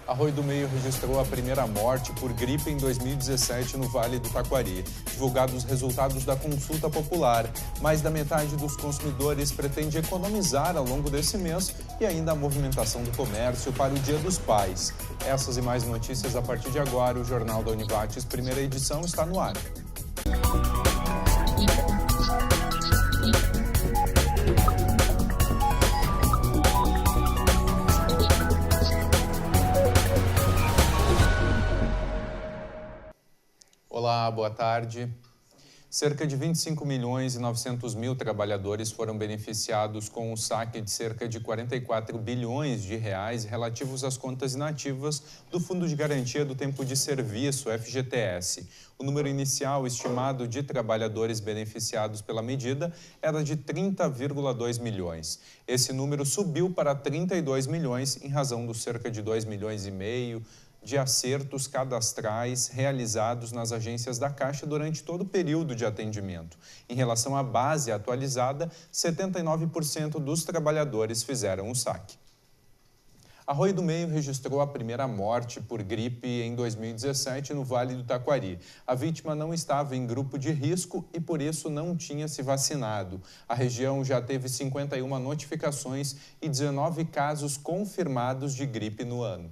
Arroio do Meio registrou a primeira morte por gripe em 2017 no Vale do Taquari. Divulgados os resultados da consulta popular, mais da metade dos consumidores pretende economizar ao longo desse mês e ainda a movimentação do comércio para o Dia dos Pais. Essas e mais notícias a partir de agora. O Jornal da Univates, primeira edição, está no ar. Olá, boa tarde. Cerca de 25 milhões e 900 mil trabalhadores foram beneficiados com o saque de cerca de 44 bilhões de reais relativos às contas inativas do Fundo de Garantia do Tempo de Serviço, FGTS. O número inicial estimado de trabalhadores beneficiados pela medida era de 30,2 milhões. Esse número subiu para 32 milhões em razão dos cerca de 2,5 milhões de acertos cadastrais realizados nas agências da Caixa durante todo o período de atendimento. Em relação à base atualizada, 79% dos trabalhadores fizeram o saque. Arroio do Meio registrou a primeira morte por gripe em 2017 no Vale do Taquari. A vítima não estava em grupo de risco e, por isso, não tinha se vacinado. A região já teve 51 notificações e 19 casos confirmados de gripe no ano.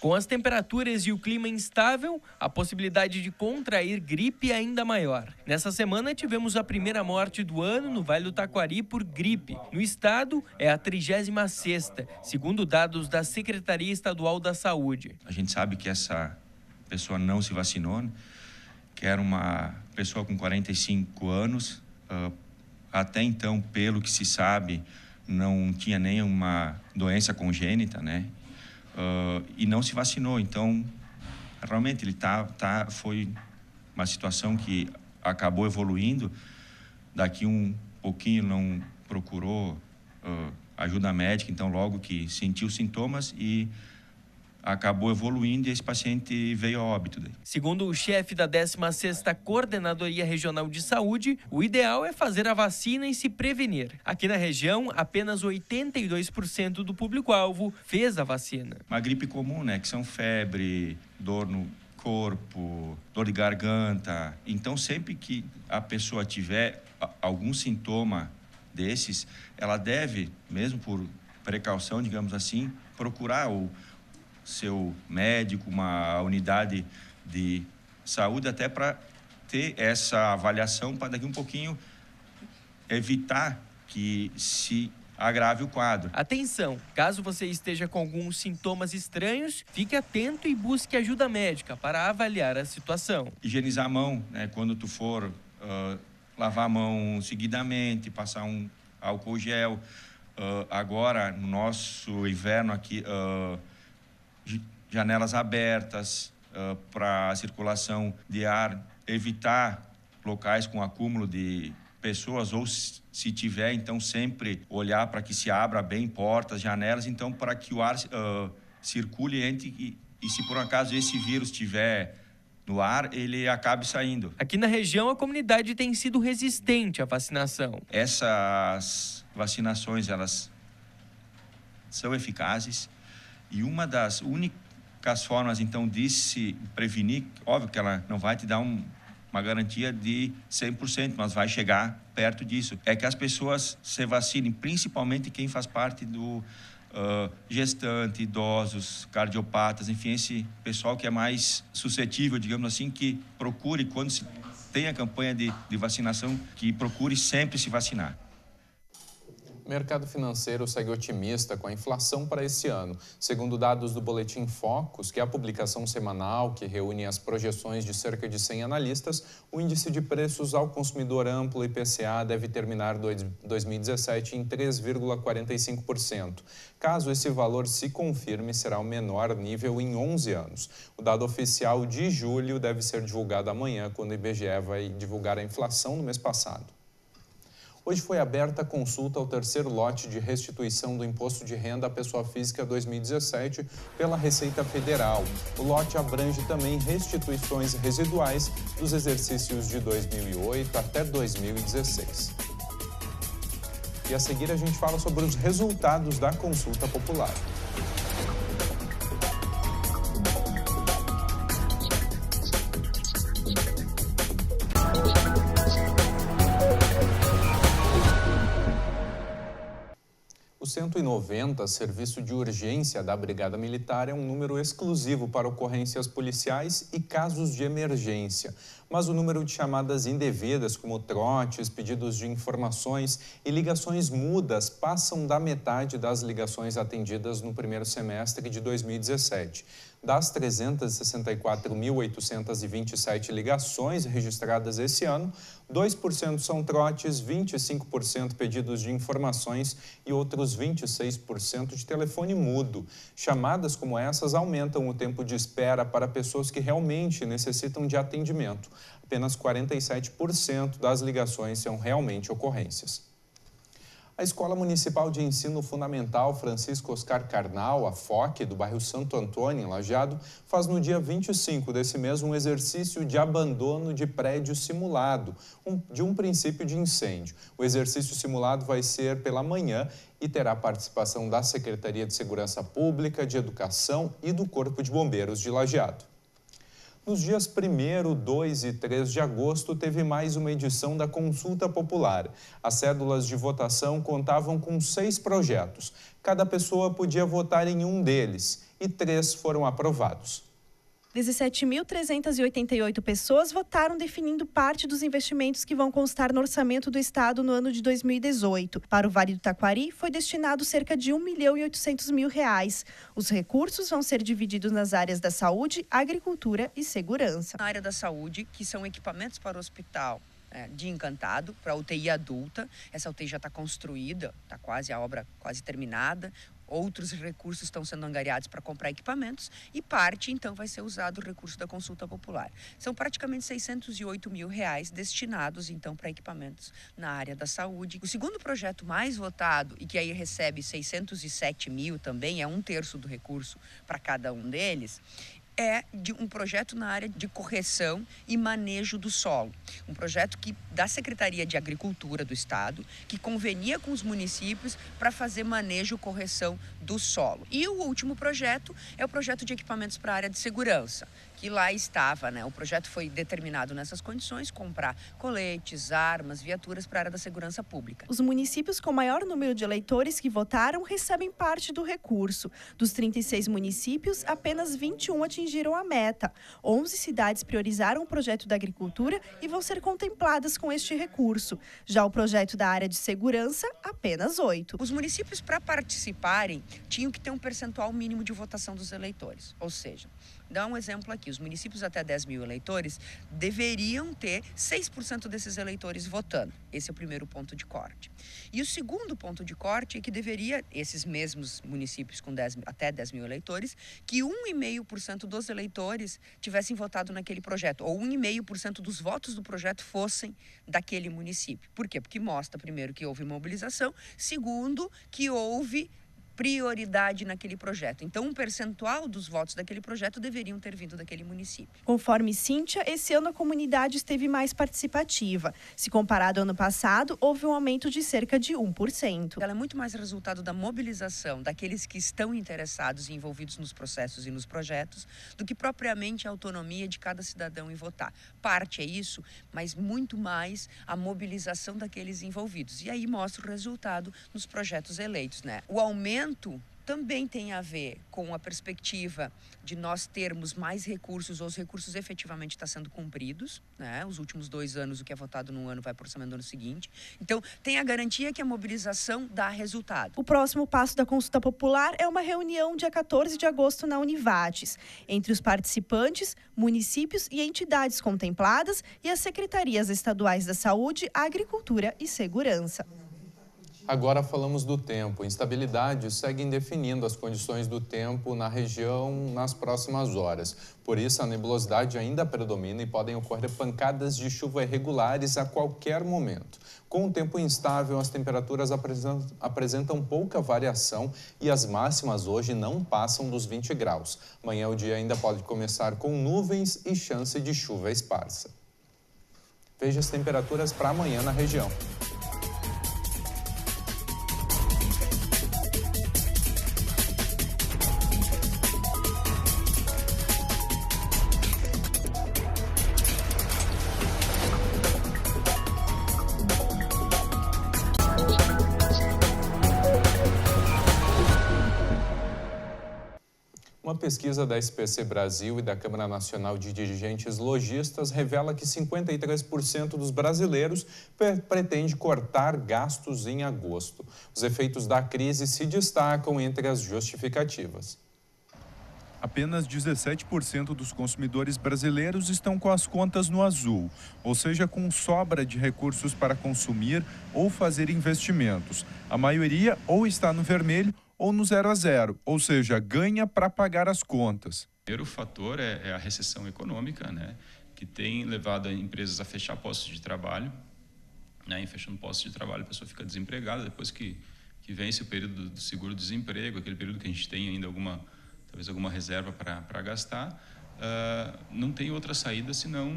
Com as temperaturas e o clima instável, a possibilidade de contrair gripe é ainda maior. Nessa semana, tivemos a primeira morte do ano no Vale do Taquari por gripe. No estado, é a 36ª, segundo dados da Secretaria Estadual da Saúde. A gente sabe que essa pessoa não se vacinou, né? Que era uma pessoa com 45 anos. Até então, pelo que se sabe, não tinha nenhuma doença congênita, né? E não se vacinou, então realmente ele foi uma situação que acabou evoluindo. Daqui um pouquinho não procurou ajuda médica, então logo que sentiu sintomas e acabou evoluindo e esse paciente veio a óbito. Segundo o chefe da 16ª Coordenadoria Regional de Saúde, o ideal é fazer a vacina e se prevenir. Aqui na região, apenas 82% do público-alvo fez a vacina. Uma gripe comum, né, que são febre, dor no corpo, dor de garganta. Então, sempre que a pessoa tiver algum sintoma desses, ela deve, mesmo por precaução, digamos assim, procurar o seu médico, uma unidade de saúde, até para ter essa avaliação, para daqui um pouquinho evitar que se agrave o quadro. Atenção, caso você esteja com alguns sintomas estranhos, fique atento e busque ajuda médica para avaliar a situação. Higienizar a mão, né, quando tu for lavar a mão seguidamente, passar um álcool gel. Agora, no nosso inverno aqui, janelas abertas para a circulação de ar, evitar locais com acúmulo de pessoas ou se tiver, então sempre olhar para que se abra bem portas, janelas, então para que o ar circule entre e se por um acaso esse vírus estiver no ar, ele acabe saindo. Aqui na região, a comunidade tem sido resistente à vacinação. Essas vacinações, elas são eficazes. E uma das únicas formas, então, de se prevenir, óbvio que ela não vai te dar uma garantia de 100%, mas vai chegar perto disso, é que as pessoas se vacinem, principalmente quem faz parte do gestante, idosos, cardiopatas, enfim, esse pessoal que é mais suscetível, digamos assim, que procure, quando se tem a campanha de vacinação, que procure sempre se vacinar. O mercado financeiro segue otimista com a inflação para esse ano. Segundo dados do Boletim Focus, que é a publicação semanal que reúne as projeções de cerca de 100 analistas, o índice de preços ao consumidor amplo, IPCA, deve terminar 2017 em 3,45%. Caso esse valor se confirme, será o menor nível em 11 anos. O dado oficial de julho deve ser divulgado amanhã, quando o IBGE vai divulgar a inflação no mês passado. Hoje foi aberta a consulta ao terceiro lote de restituição do Imposto de Renda à Pessoa Física 2017 pela Receita Federal. O lote abrange também restituições residuais dos exercícios de 2008 até 2016. E a seguir a gente fala sobre os resultados da consulta popular. 190, serviço de urgência da Brigada Militar, é um número exclusivo para ocorrências policiais e casos de emergência. Mas o número de chamadas indevidas, como trotes, pedidos de informações e ligações mudas, passam da metade das ligações atendidas no primeiro semestre de 2017. Das 364.827 ligações registradas esse ano, 2% são trotes, 25% pedidos de informações e outros 26% de telefone mudo. Chamadas como essas aumentam o tempo de espera para pessoas que realmente necessitam de atendimento. Apenas 47% das ligações são realmente ocorrências. A Escola Municipal de Ensino Fundamental Francisco Oscar Carnal, a FOC, do bairro Santo Antônio, em Lajeado, faz no dia 25 desse mês um exercício de abandono de prédio simulado, de um princípio de incêndio. O exercício simulado vai ser pela manhã e terá participação da Secretaria de Segurança Pública, de Educação e do Corpo de Bombeiros de Lajeado. Nos dias 1º, 2 e 3 de agosto, teve mais uma edição da Consulta Popular. As cédulas de votação contavam com 6 projetos. Cada pessoa podia votar em um deles e 3 foram aprovados. 17.388 pessoas votaram definindo parte dos investimentos que vão constar no orçamento do Estado no ano de 2018. Para o Vale do Taquari, foi destinado cerca de R$1.800.000. Os recursos vão ser divididos nas áreas da saúde, agricultura e segurança. Na área da saúde, que são equipamentos para o hospital de Encantado, para a UTI adulta. Essa UTI já está construída, está quase a obra quase terminada. Outros recursos estão sendo angariados para comprar equipamentos e parte, então, vai ser usado o recurso da consulta popular. São praticamente R$608 mil destinados, então, para equipamentos na área da saúde. O segundo projeto mais votado, e que aí recebe 607 mil também, é 1/3 do recurso para cada um deles, é de um projeto na área de correção e manejo do solo. Um projeto da Secretaria de Agricultura do Estado, que convenia com os municípios para fazer manejo e correção do solo. E o último projeto é o projeto de equipamentos para a área de segurança, que lá estava, o projeto foi determinado nessas condições, comprar coletes, armas, viaturas para a área da segurança pública. Os municípios com maior número de eleitores que votaram recebem parte do recurso. Dos 36 municípios, apenas 21 atingiram a meta. 11 cidades priorizaram o projeto da agricultura e vão ser contempladas com este recurso. Já o projeto da área de segurança, apenas 8. Os municípios, para participarem, tinham que ter um percentual mínimo de votação dos eleitores. Ou seja, dá um exemplo aqui, os municípios até 10 mil eleitores deveriam ter 6% desses eleitores votando. Esse é o primeiro ponto de corte. E o segundo ponto de corte é que deveria, esses mesmos municípios com até 10 mil eleitores, que 1,5% dos eleitores tivessem votado naquele projeto, ou 1,5% dos votos do projeto fossem daquele município. Por quê? Porque mostra, primeiro, que houve mobilização, segundo, que houve prioridade naquele projeto. Então, um percentual dos votos daquele projeto deveriam ter vindo daquele município. Conforme Cíntia, esse ano a comunidade esteve mais participativa. Se comparado ao ano passado, houve um aumento de cerca de 1%. Ela é muito mais resultado da mobilização daqueles que estão interessados e envolvidos nos processos e nos projetos, do que propriamente a autonomia de cada cidadão em votar. Parte é isso, mas muito mais a mobilização daqueles envolvidos. E aí mostra o resultado nos projetos eleitos, O aumento também tem a ver com a perspectiva de nós termos mais recursos, ou os recursos efetivamente estão sendo cumpridos, Os últimos 2 anos, o que é votado num ano vai para o orçamento do ano seguinte. Então, tem a garantia que a mobilização dá resultado. O próximo passo da consulta popular é uma reunião dia 14 de agosto na Univates, entre os participantes, municípios e entidades contempladas e as secretarias estaduais da Saúde, Agricultura e Segurança. Agora falamos do tempo. Instabilidades seguem definindo as condições do tempo na região nas próximas horas. Por isso, a nebulosidade ainda predomina e podem ocorrer pancadas de chuva irregulares a qualquer momento. Com o tempo instável, as temperaturas apresentam pouca variação e as máximas hoje não passam dos 20 graus. Amanhã o dia ainda pode começar com nuvens e chance de chuva esparsa. Veja as temperaturas para amanhã na região. Uma pesquisa da SPC Brasil e da Câmara Nacional de Dirigentes Lojistas revela que 53% dos brasileiros pretende cortar gastos em agosto. Os efeitos da crise se destacam entre as justificativas. Apenas 17% dos consumidores brasileiros estão com as contas no azul, ou seja, com sobra de recursos para consumir ou fazer investimentos. A maioria ou está no vermelho ou no 0 a 0, ou seja, ganha para pagar as contas. O primeiro fator é a recessão econômica, né, que tem levado empresas a fechar postos de trabalho. Né, e fechando postos de trabalho, a pessoa fica desempregada depois que vence o período do seguro-desemprego, aquele período que a gente tem ainda talvez alguma reserva para gastar. Não tem outra saída senão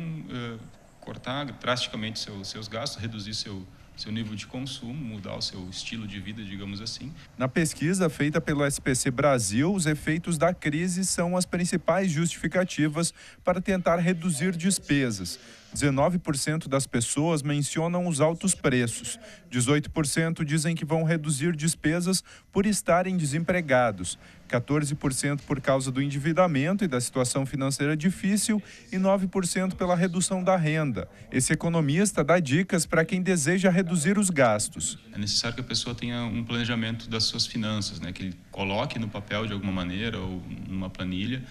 cortar drasticamente seus gastos, reduzir seu nível de consumo, mudar o seu estilo de vida, digamos assim. Na pesquisa feita pelo SPC Brasil, os efeitos da crise são as principais justificativas para tentar reduzir despesas. 19% das pessoas mencionam os altos preços. 18% dizem que vão reduzir despesas por estarem desempregados. 14% por causa do endividamento e da situação financeira difícil e 9% pela redução da renda. Esse economista dá dicas para quem deseja reduzir os gastos. É necessário que a pessoa tenha um planejamento das suas finanças, né? Que ele coloque no papel de alguma maneira ou numa planilha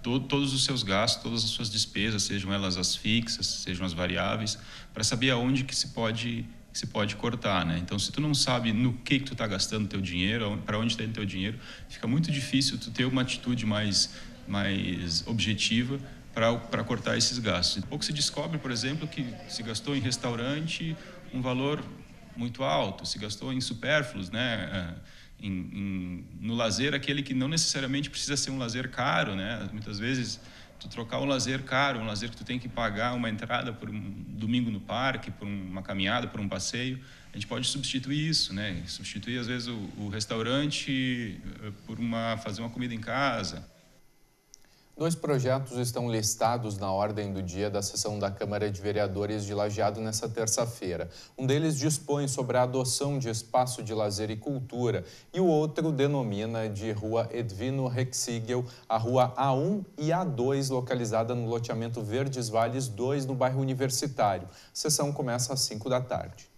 todos os seus gastos, todas as suas despesas, sejam elas as fixas, sejam as variáveis, para saber aonde que se pode cortar, né? Então, se tu não sabe no que tu está gastando teu dinheiro, para onde está indo teu dinheiro, fica muito difícil tu ter uma atitude mais objetiva para cortar esses gastos. Pouco se descobre, por exemplo, que se gastou em restaurante um valor muito alto, se gastou em supérfluos, né? No lazer, aquele que não necessariamente precisa ser um lazer caro, né? Muitas vezes tu trocar um lazer caro, um lazer que tu tem que pagar uma entrada por um domingo no parque, por uma caminhada, por um passeio, a gente pode substituir isso, né? Substituir às vezes o restaurante por fazer uma comida em casa. 2 projetos estão listados na ordem do dia da sessão da Câmara de Vereadores de Lajeado nesta terça-feira. Um deles dispõe sobre a adoção de espaço de lazer e cultura e o outro denomina de Rua Edvino Rexigel a Rua A1 e A2, localizada no loteamento Verdes Vales 2, no bairro Universitário. A sessão começa às 5 da tarde.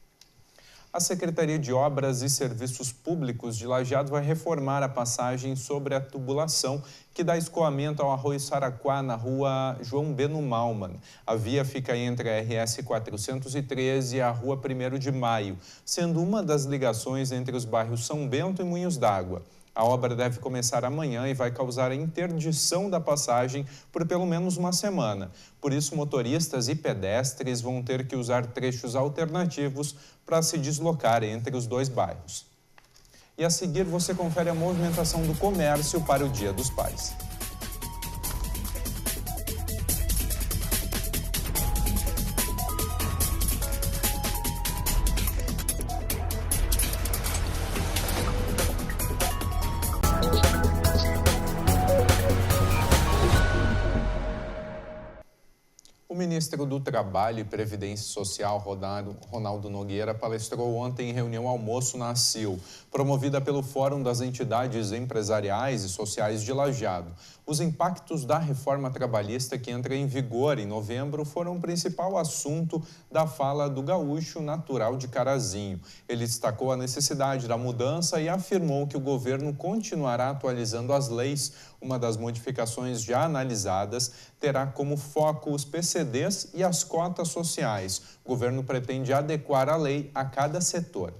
A Secretaria de Obras e Serviços Públicos de Lajeado vai reformar a passagem sobre a tubulação que dá escoamento ao Arroio Saraquá, na rua João Beno Malman. A via fica entre a RS 413 e a Rua 1º de Maio, sendo uma das ligações entre os bairros São Bento e Moinhos d'Água. A obra deve começar amanhã e vai causar a interdição da passagem por pelo menos uma semana. Por isso, motoristas e pedestres vão ter que usar trechos alternativos para se deslocar entre os 2 bairros. E a seguir você confere a movimentação do comércio para o Dia dos Pais. O ministro do Trabalho e Previdência Social, Ronaldo Nogueira, palestrou ontem em reunião almoço na ACIL, promovida pelo Fórum das Entidades Empresariais e Sociais de Lajeado. Os impactos da reforma trabalhista que entra em vigor em novembro foram o principal assunto da fala do gaúcho natural de Carazinho. Ele destacou a necessidade da mudança e afirmou que o governo continuará atualizando as leis. Uma das modificações já analisadas terá como foco os PCDs e as cotas sociais. O governo pretende adequar a lei a cada setor.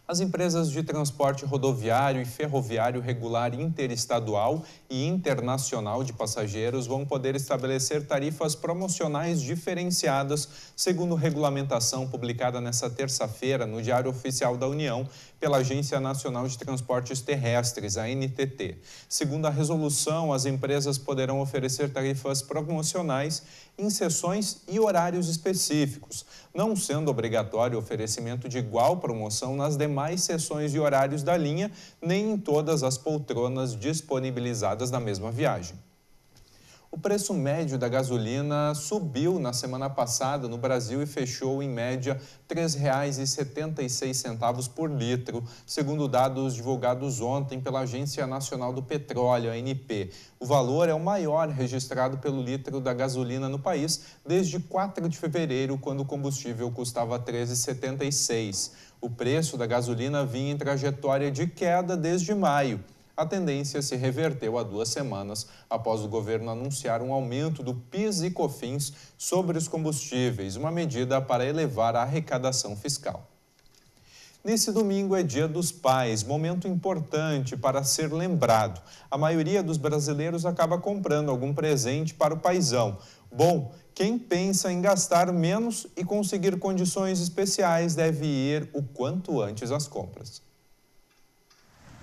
As empresas de transporte rodoviário e ferroviário regular interestadual e internacional de passageiros vão poder estabelecer tarifas promocionais diferenciadas, segundo regulamentação publicada nesta terça-feira no Diário Oficial da União pela Agência Nacional de Transportes Terrestres, a ANTT. Segundo a resolução, as empresas poderão oferecer tarifas promocionais em sessões e horários específicos, não sendo obrigatório o oferecimento de igual promoção nas demais sessões e horários da linha, nem em todas as poltronas disponibilizadas na mesma viagem. O preço médio da gasolina subiu na semana passada no Brasil e fechou em média R$ 3,76 por litro, segundo dados divulgados ontem pela Agência Nacional do Petróleo, ANP. O valor é o maior registrado pelo litro da gasolina no país desde 4 de fevereiro, quando o combustível custava R$ 13,76. O preço da gasolina vinha em trajetória de queda desde maio. A tendência se reverteu há 2 semanas, após o governo anunciar um aumento do PIS e COFINS sobre os combustíveis, uma medida para elevar a arrecadação fiscal. Nesse domingo é Dia dos Pais, momento importante para ser lembrado. A maioria dos brasileiros acaba comprando algum presente para o paizão. Bom, quem pensa em gastar menos e conseguir condições especiais deve ir o quanto antes às compras.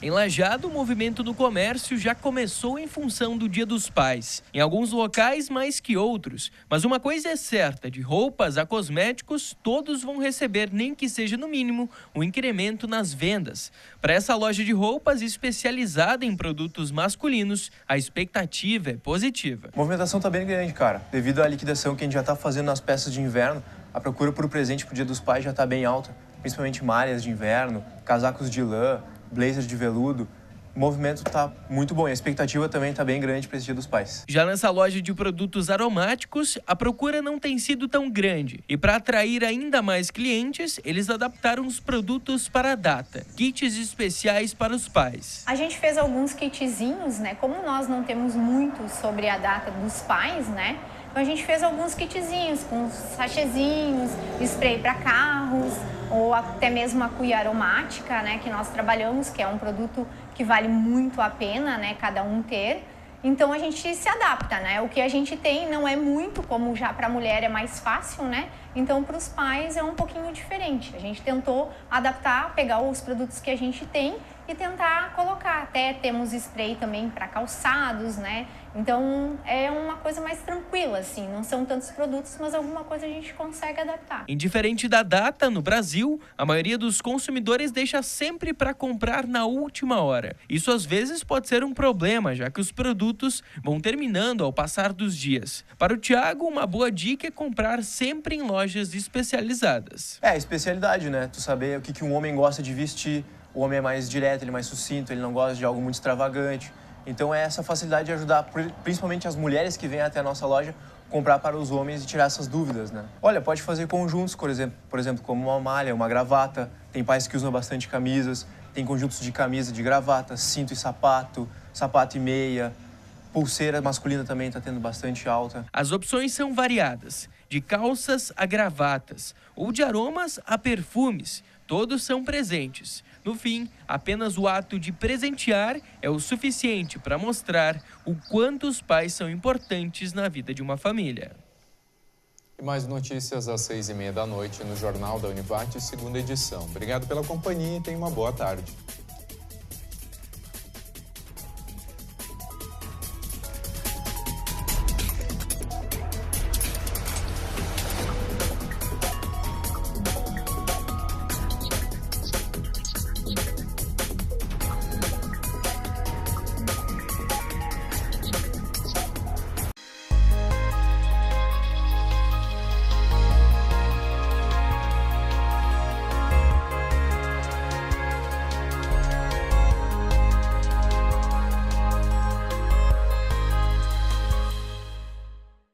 Em Lajeado, o movimento no comércio já começou em função do Dia dos Pais. Em alguns locais, mais que outros. Mas uma coisa é certa, de roupas a cosméticos, todos vão receber, nem que seja no mínimo, um incremento nas vendas. Para essa loja de roupas especializada em produtos masculinos, a expectativa é positiva. A movimentação está bem grande, cara. Devido à liquidação que a gente já está fazendo nas peças de inverno, a procura por presente para o Dia dos Pais já está bem alta. Principalmente malhas de inverno, casacos de lã, blazer de veludo. O movimento está muito bom e a expectativa também está bem grande para esse Dia dos Pais. Já nessa loja de produtos aromáticos, a procura não tem sido tão grande. E para atrair ainda mais clientes, eles adaptaram os produtos para a data. Kits especiais para os pais. A gente fez alguns kitzinhos, né? Como nós não temos muito sobre a data dos pais, né? Então a gente fez alguns kitzinhos com sachezinhos, spray para carros, ou até mesmo a cuia aromática, né, que nós trabalhamos, que é um produto que vale muito a pena, né, cada um ter. Então a gente se adapta, né? O que a gente tem não é muito, como já para a mulher é mais fácil, né? Então para os pais é um pouquinho diferente. A gente tentou adaptar, pegar os produtos que a gente tem e tentar colocar. Até temos spray também para calçados, né? Então é uma coisa mais tranquila, assim. Não são tantos produtos, mas alguma coisa a gente consegue adaptar. Indiferente da data, no Brasil, a maioria dos consumidores deixa sempre para comprar na última hora. Isso às vezes pode ser um problema, já que os produtos vão terminando ao passar dos dias. Para o Thiago, uma boa dica é comprar sempre em lojas especializadas. É, especialidade, né? Tu saber o que um homem gosta de vestir. O homem é mais direto, ele é mais sucinto, ele não gosta de algo muito extravagante. Então é essa facilidade de ajudar, principalmente as mulheres que vêm até a nossa loja, comprar para os homens e tirar essas dúvidas, né? Olha, pode fazer conjuntos, por exemplo, como uma malha, uma gravata. Tem pais que usam bastante camisas, tem conjuntos de camisa, de gravata, cinto e sapato, sapato e meia. Pulseira masculina também está tendo bastante alta. As opções são variadas, de calças a gravatas, ou de aromas a perfumes. Todos são presentes. No fim, apenas o ato de presentear é o suficiente para mostrar o quanto os pais são importantes na vida de uma família. E mais notícias às 6h30 da noite no Jornal da Univate, segunda edição. Obrigado pela companhia e tenha uma boa tarde.